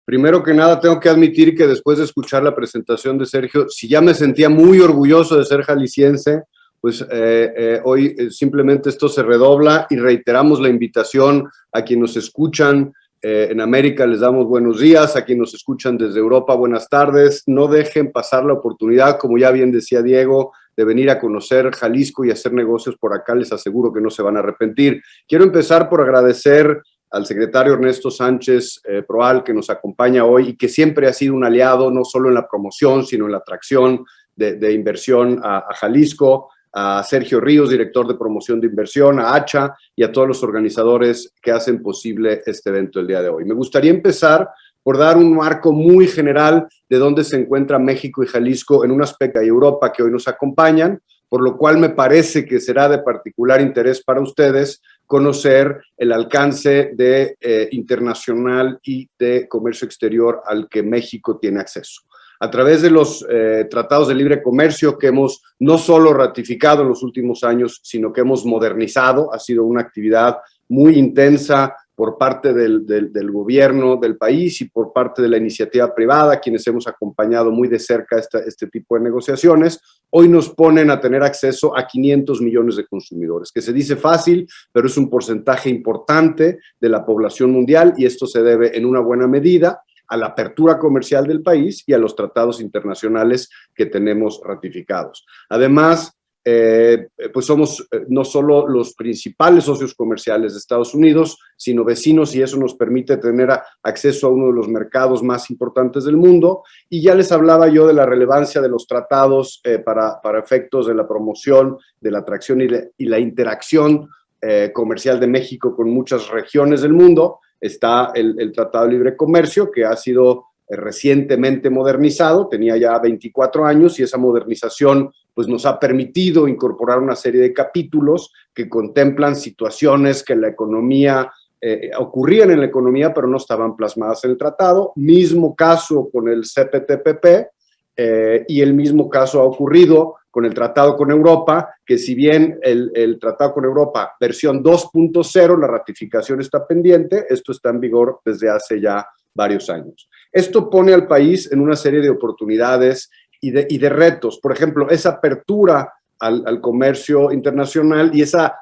Primero que nada, tengo que admitir que después de escuchar la presentación de Sergio, si ya me sentía muy orgulloso de ser jalisciense, pues hoy simplemente esto se redobla y reiteramos la invitación a quienes nos escuchan en América, les damos buenos días, a quienes nos escuchan desde Europa, buenas tardes. No dejen pasar la oportunidad, como ya bien decía Diego, de venir a conocer Jalisco y hacer negocios por acá, les aseguro que no se van a arrepentir. Quiero empezar por agradecer al secretario Ernesto Sánchez Proal, que nos acompaña hoy y que siempre ha sido un aliado, no solo en la promoción, sino en la atracción de inversión a Jalisco, a Sergio Ríos, director de promoción de inversión, a Hacha y a todos los organizadores que hacen posible este evento el día de hoy. Me gustaría empezar por dar un marco muy general de dónde se encuentra México y Jalisco en un aspecto de Europa que hoy nos acompañan, por lo cual me parece que será de particular interés para ustedes conocer el alcance internacional y de comercio exterior al que México tiene acceso. A través de los tratados de libre comercio que hemos no solo ratificado en los últimos años, sino que hemos modernizado, ha sido una actividad muy intensa por parte del gobierno del país y por parte de la iniciativa privada, quienes hemos acompañado muy de cerca este tipo de negociaciones, hoy nos ponen a tener acceso a 500 millones de consumidores, que se dice fácil, pero es un porcentaje importante de la población mundial y esto se debe en una buena medida a la apertura comercial del país y a los tratados internacionales que tenemos ratificados. Además, pues somos no solo los principales socios comerciales de Estados Unidos, sino vecinos, y eso nos permite tener acceso a uno de los mercados más importantes del mundo. Y ya les hablaba yo de la relevancia de los tratados para efectos de la promoción, de la atracción y la interacción comercial de México con muchas regiones del mundo. Está el Tratado de Libre Comercio, que ha sido recientemente modernizado, tenía ya 24 años y esa modernización pues nos ha permitido incorporar una serie de capítulos que contemplan situaciones que la economía ocurrían en la economía pero no estaban plasmadas en el tratado. Mismo caso con el CPTPP y el mismo caso ha ocurrido con el tratado con Europa, que si bien el tratado con Europa versión 2.0, la ratificación está pendiente, esto está en vigor desde hace ya varios años. Esto pone al país en una serie de oportunidades y de retos. Por ejemplo, esa apertura al comercio internacional y esa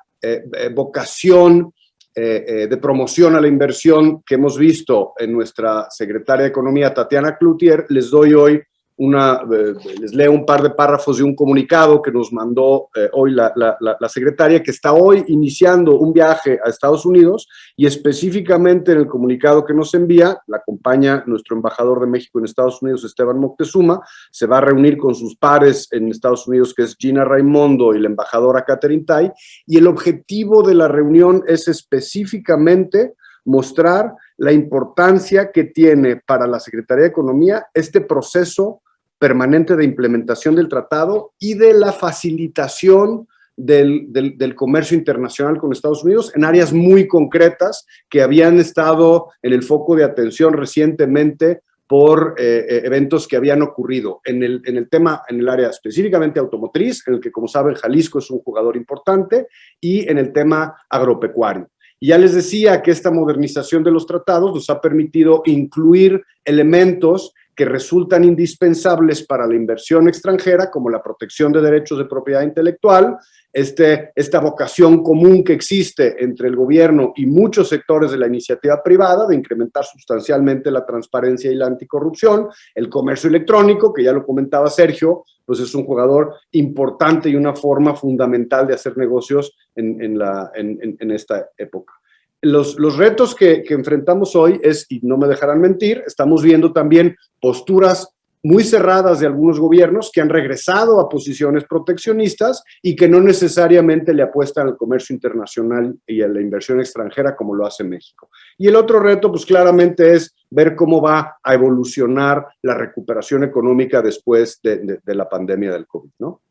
vocación de promoción a la inversión que hemos visto en nuestra secretaria de Economía, Tatiana Cloutier. Les doy hoy les leo un par de párrafos de un comunicado que nos mandó hoy la secretaria, que está hoy iniciando un viaje a Estados Unidos, y específicamente en el comunicado que nos envía, la acompaña nuestro embajador de México en Estados Unidos, Esteban Moctezuma, se va a reunir con sus pares en Estados Unidos, que es Gina Raimondo y la embajadora Catherine Tai, y el objetivo de la reunión es específicamente mostrar la importancia que tiene para la Secretaría de Economía este proceso permanente de implementación del tratado y de la facilitación del comercio internacional con Estados Unidos en áreas muy concretas que habían estado en el foco de atención recientemente por eventos que habían ocurrido en el área específicamente automotriz, en el que, como saben, Jalisco es un jugador importante, y en el tema agropecuario. Y ya les decía que esta modernización de los tratados nos ha permitido incluir elementos que resultan indispensables para la inversión extranjera, como la protección de derechos de propiedad intelectual, esta vocación común que existe entre el gobierno y muchos sectores de la iniciativa privada de incrementar sustancialmente la transparencia y la anticorrupción, el comercio electrónico, que ya lo comentaba Sergio, pues es un jugador importante y una forma fundamental de hacer negocios en esta época. Los retos que enfrentamos hoy y no me dejarán mentir, estamos viendo también posturas muy cerradas de algunos gobiernos que han regresado a posiciones proteccionistas y que no necesariamente le apuestan al comercio internacional y a la inversión extranjera como lo hace México. Y el otro reto, pues claramente es ver cómo va a evolucionar la recuperación económica después de la pandemia del COVID, ¿no?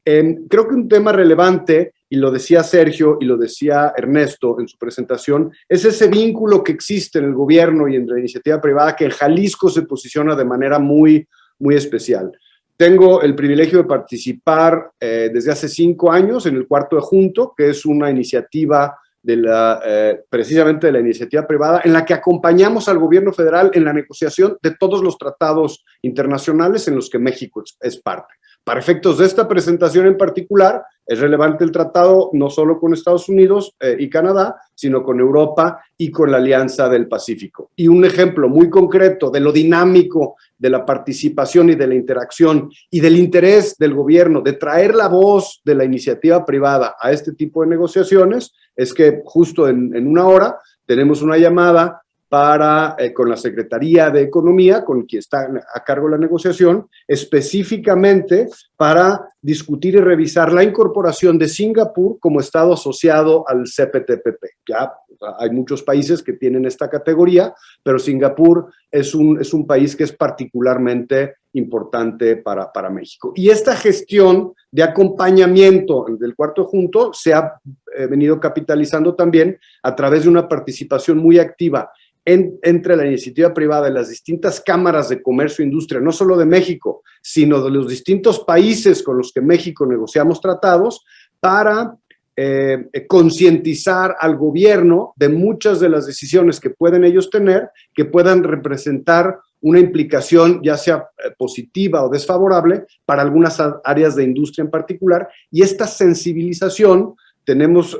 Creo que un tema relevante, y lo decía Sergio y lo decía Ernesto en su presentación, es ese vínculo que existe en el gobierno y en la iniciativa privada, que en Jalisco se posiciona de manera muy, muy especial. Tengo el privilegio de participar desde hace 5 años en el Cuarto de Junto, que es una iniciativa precisamente de la iniciativa privada, en la que acompañamos al gobierno federal en la negociación de todos los tratados internacionales en los que México es parte. Para efectos de esta presentación en particular, es relevante el tratado no solo con Estados Unidos y Canadá, sino con Europa y con la Alianza del Pacífico. Y un ejemplo muy concreto de lo dinámico de la participación y de la interacción y del interés del gobierno de traer la voz de la iniciativa privada a este tipo de negociaciones es que justo en una hora tenemos una llamada con la Secretaría de Economía, con quien está a cargo de la negociación, específicamente para discutir y revisar la incorporación de Singapur como Estado asociado al CPTPP. Ya hay muchos países que tienen esta categoría, pero Singapur es un país que es particularmente importante para México. Y esta gestión de acompañamiento del cuarto junto se ha venido capitalizando también a través de una participación muy activa entre la iniciativa privada y las distintas cámaras de comercio e industria, no solo de México, sino de los distintos países con los que México negociamos tratados, para concientizar al gobierno de muchas de las decisiones que pueden ellos tener, que puedan representar una implicación ya sea positiva o desfavorable para algunas áreas de industria en particular, y esta sensibilización tenemos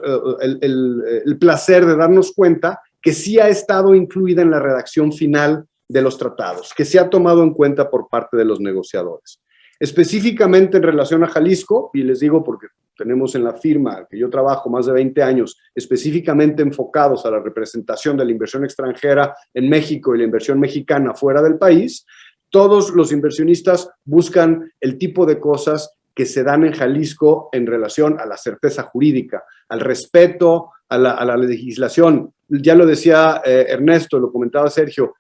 el placer de darnos cuenta que sí ha estado incluida en la redacción final de los tratados, que se ha tomado en cuenta por parte de los negociadores. Específicamente en relación a Jalisco, y les digo porque tenemos en la firma que yo trabajo más de 20 años, específicamente enfocados a la representación de la inversión extranjera en México y la inversión mexicana fuera del país, todos los inversionistas buscan el tipo de cosas que se dan en Jalisco en relación a la certeza jurídica, al respeto a la legislación. Ya lo decía Ernesto, lo comentaba Sergio,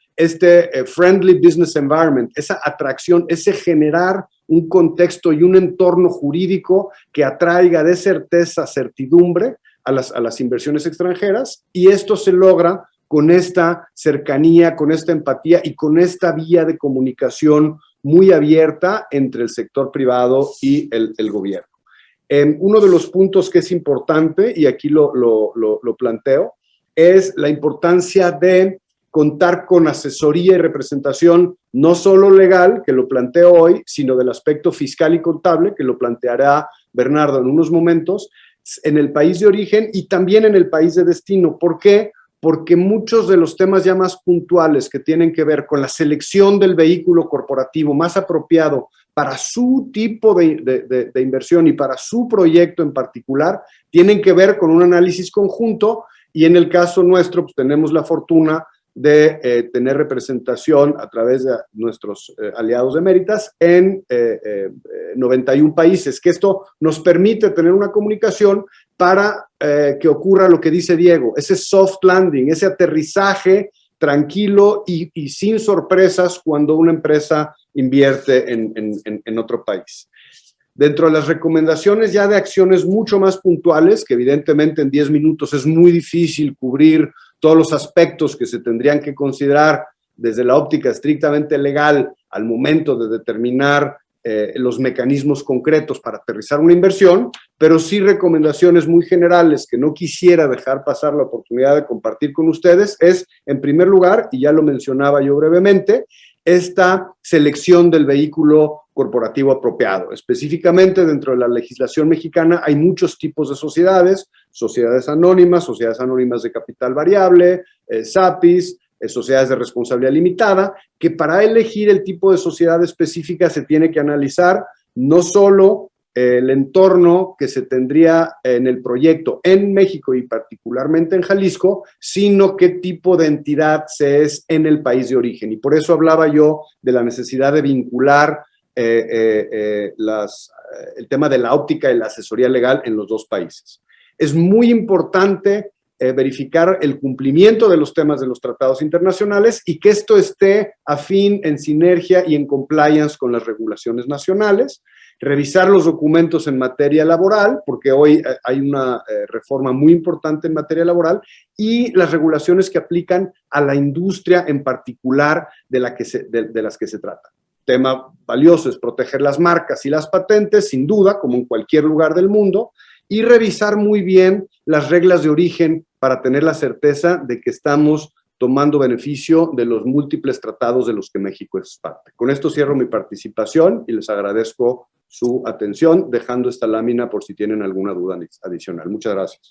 friendly business environment, esa atracción, ese generar un contexto y un entorno jurídico que atraiga de certeza, certidumbre a las inversiones extranjeras, y esto se logra con esta cercanía, con esta empatía y con esta vía de comunicación muy abierta entre el sector privado y el gobierno. Uno de los puntos que es importante, y aquí lo planteo, es la importancia de contar con asesoría y representación no solo legal, que lo planteo hoy, sino del aspecto fiscal y contable, que lo planteará Bernardo en unos momentos, en el país de origen y también en el país de destino. ¿Por qué? Porque muchos de los temas ya más puntuales que tienen que ver con la selección del vehículo corporativo más apropiado para su tipo de inversión y para su proyecto en particular, tienen que ver con un análisis conjunto, y en el caso nuestro pues tenemos la fortuna de tener representación a través de nuestros aliados de Méritas en 91 países, que esto nos permite tener una comunicación para que ocurra lo que dice Diego, ese soft landing, ese aterrizaje tranquilo y sin sorpresas cuando una empresa invierte en otro país. Dentro de las recomendaciones ya de acciones mucho más puntuales, que evidentemente en 10 minutos es muy difícil cubrir todos los aspectos que se tendrían que considerar desde la óptica estrictamente legal al momento de determinar los mecanismos concretos para aterrizar una inversión, pero sí recomendaciones muy generales que no quisiera dejar pasar la oportunidad de compartir con ustedes es, en primer lugar, y ya lo mencionaba yo brevemente, esta selección del vehículo corporativo apropiado. Específicamente dentro de la legislación mexicana hay muchos tipos de sociedades sociedades anónimas de capital variable, SAPIs, sociedades de responsabilidad limitada, que para elegir el tipo de sociedad específica se tiene que analizar no solo el entorno que se tendría en el proyecto en México y particularmente en Jalisco, sino qué tipo de entidad se es en el país de origen. Y por eso hablaba yo de la necesidad de vincular el tema de la óptica y la asesoría legal en los dos países. Es muy importante verificar el cumplimiento de los temas de los tratados internacionales y que esto esté afín, en sinergia y en compliance con las regulaciones nacionales. Revisar los documentos en materia laboral, porque hoy hay una reforma muy importante en materia laboral, y las regulaciones que aplican a la industria en particular de las que se trata. Tema valioso es proteger las marcas y las patentes, sin duda, como en cualquier lugar del mundo, y revisar muy bien las reglas de origen para tener la certeza de que estamos tomando beneficio de los múltiples tratados de los que México es parte. Con esto cierro mi participación y les agradezco su atención, dejando esta lámina por si tienen alguna duda adicional. Muchas gracias.